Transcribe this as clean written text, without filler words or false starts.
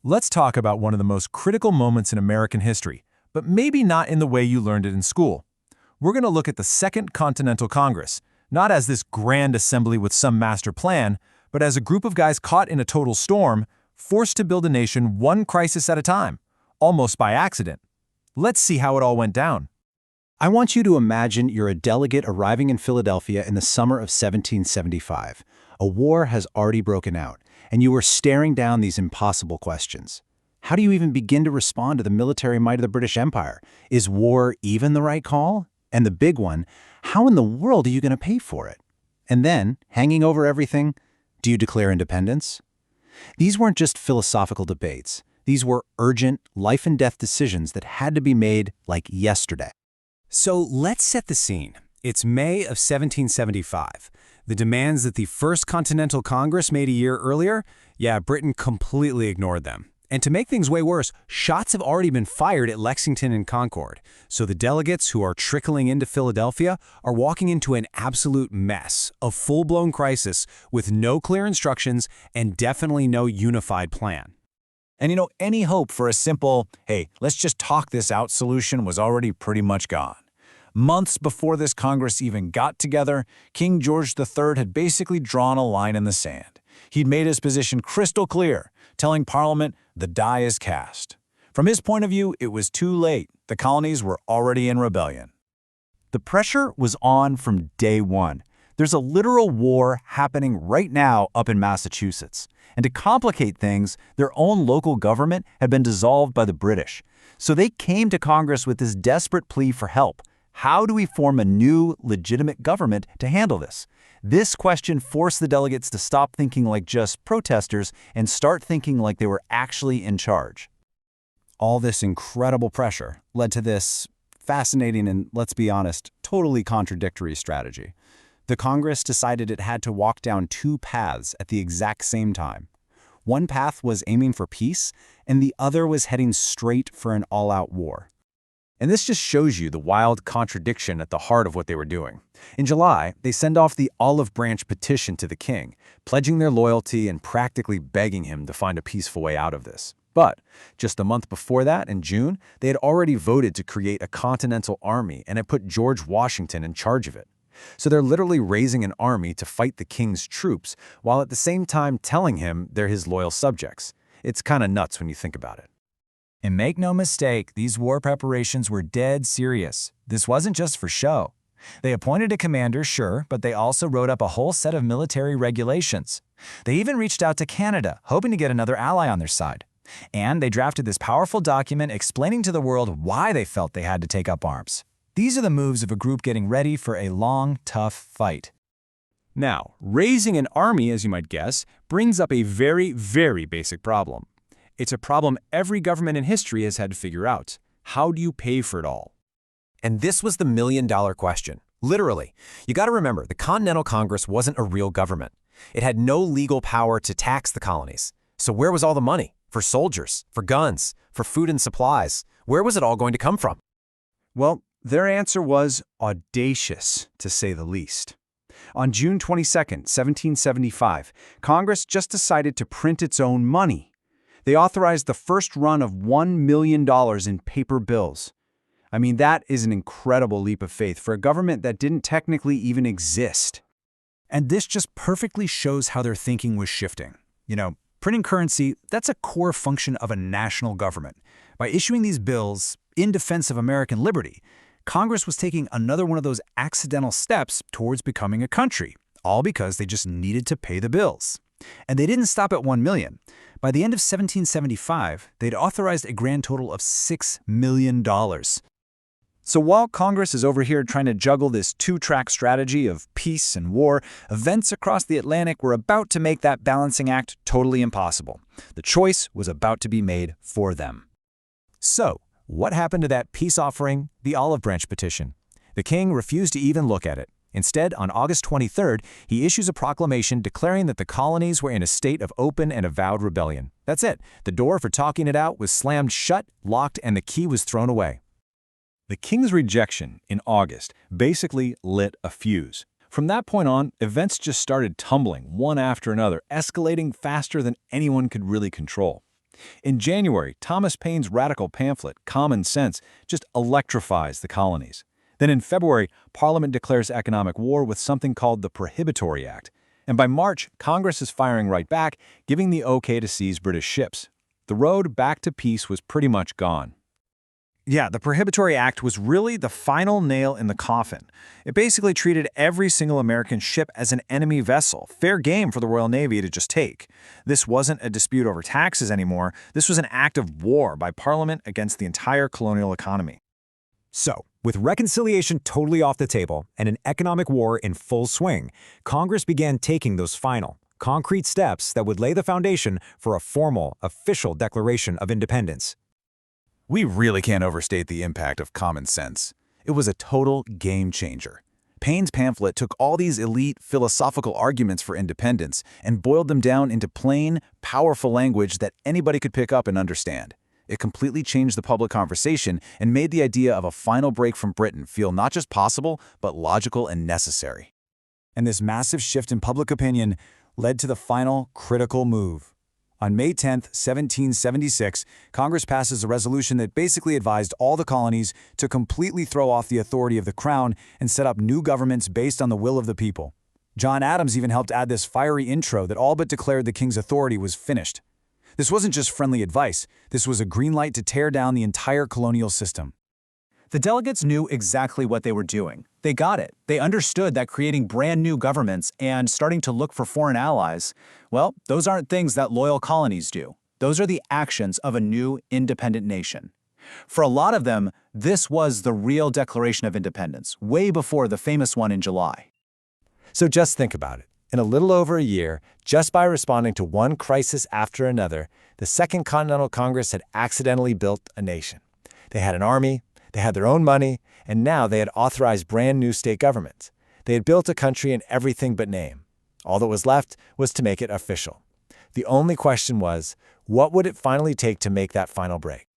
Let's talk about one of the most critical moments in American history, but maybe not in the way you learned it in school. We're going to look at the Second Continental Congress, not as this grand assembly with some master plan, but as a group of guys caught in a total storm, forced to build a nation one crisis at a time, almost by accident. Let's see how it all went down. I want you to imagine you're a delegate arriving in Philadelphia in the summer of 1775. A war has already broken out, and you are staring down these impossible questions. How do you even begin to respond to the military might of the British Empire? Is war even the right call? And the big one, how in the world are you going to pay for it? And then, hanging over everything, do you declare independence? These weren't just philosophical debates. These were urgent, life-and-death decisions that had to be made like yesterday. So let's set the scene. It's May of 1775. The demands that the First Continental Congress made a year earlier, Britain completely ignored them. And to make things way worse, shots have already been fired at Lexington and Concord. So the delegates who are trickling into Philadelphia are walking into an absolute mess, a full-blown crisis with no clear instructions and definitely no unified plan. And any hope for a simple, hey, let's just talk this out solution was already pretty much gone. Months before this Congress even got together, King George III had basically drawn a line in the sand. He'd made his position crystal clear, telling Parliament the die is cast. From his point of view, it was too late. The colonies were already in rebellion. The pressure was on from day one. There's a literal war happening right now up in Massachusetts. And to complicate things, their own local government had been dissolved by the British. So they came to Congress with this desperate plea for help. How do we form a new, legitimate government to handle this? This question forced the delegates to stop thinking like just protesters and start thinking like they were actually in charge. All this incredible pressure led to this fascinating and, let's be honest, totally contradictory strategy. The Congress decided it had to walk down two paths at the exact same time. One path was aiming for peace, and the other was heading straight for an all-out war. And this just shows you the wild contradiction at the heart of what they were doing. In July, they send off the Olive Branch Petition to the king, pledging their loyalty and practically begging him to find a peaceful way out of this. But just a month before that, in June, they had already voted to create a Continental Army and had put George Washington in charge of it. So they're literally raising an army to fight the king's troops, while at the same time telling him they're his loyal subjects. It's kind of nuts when you think about it. And make no mistake, these war preparations were dead serious. This wasn't just for show. They appointed a commander, sure, but they also wrote up a whole set of military regulations. They even reached out to Canada, hoping to get another ally on their side. And they drafted this powerful document explaining to the world why they felt they had to take up arms. These are the moves of a group getting ready for a long, tough fight. Now, raising an army, as you might guess, brings up a very, very basic problem. It's a problem every government in history has had to figure out. How do you pay for it all? And this was the million-dollar question. Literally. You got to remember, the Continental Congress wasn't a real government. It had no legal power to tax the colonies. So where was all the money? For soldiers, for guns, for food and supplies? Where was it all going to come from? Well, their answer was audacious, to say the least. On June 22, 1775, Congress just decided to print its own money. They authorized the first run of $1 million in paper bills. I mean, that is an incredible leap of faith for a government that didn't technically even exist. And this just perfectly shows how their thinking was shifting. Printing currency, that's a core function of a national government. By issuing these bills in defense of American liberty, Congress was taking another one of those accidental steps towards becoming a country, all because they just needed to pay the bills. And they didn't stop at 1 million. By the end of 1775, they'd authorized a grand total of $6 million. So while Congress is over here trying to juggle this two-track strategy of peace and war, events across the Atlantic were about to make that balancing act totally impossible. The choice was about to be made for them. So, what happened to that peace offering, the Olive Branch Petition? The king refused to even look at it. Instead, on August 23rd, he issues a proclamation declaring that the colonies were in a state of open and avowed rebellion. That's it. The door for talking it out was slammed shut, locked, and the key was thrown away. The king's rejection in August basically lit a fuse. From that point on, events just started tumbling one after another, escalating faster than anyone could really control. In January, Thomas Paine's radical pamphlet, Common Sense, just electrifies the colonies. Then in February, Parliament declares economic war with something called the Prohibitory Act. And by March, Congress is firing right back, giving the okay to seize British ships. The road back to peace was pretty much gone. Yeah, the Prohibitory Act was really the final nail in the coffin. It basically treated every single American ship as an enemy vessel, fair game for the Royal Navy to just take. This wasn't a dispute over taxes anymore. This was an act of war by Parliament against the entire colonial economy. So, with reconciliation totally off the table and an economic war in full swing, Congress began taking those final, concrete steps that would lay the foundation for a formal, official declaration of independence. We really can't overstate the impact of Common Sense. It was a total game changer. Paine's pamphlet took all these elite philosophical arguments for independence and boiled them down into plain, powerful language that anybody could pick up and understand. It completely changed the public conversation and made the idea of a final break from Britain feel not just possible, but logical and necessary. And this massive shift in public opinion led to the final critical move. On May 10, 1776, Congress passes a resolution that basically advised all the colonies to completely throw off the authority of the Crown and set up new governments based on the will of the people. John Adams even helped add this fiery intro that all but declared the king's authority was finished. This wasn't just friendly advice, this was a green light to tear down the entire colonial system. The delegates knew exactly what they were doing. They got it. They understood that creating brand new governments and starting to look for foreign allies, well, those aren't things that loyal colonies do. Those are the actions of a new independent nation. For a lot of them, this was the real Declaration of Independence, way before the famous one in July. So just think about it. In a little over a year, just by responding to one crisis after another, the Second Continental Congress had accidentally built a nation. They had an army, they had their own money, and now they had authorized brand new state governments. They had built a country in everything but name. All that was left was to make it official. The only question was, what would it finally take to make that final break?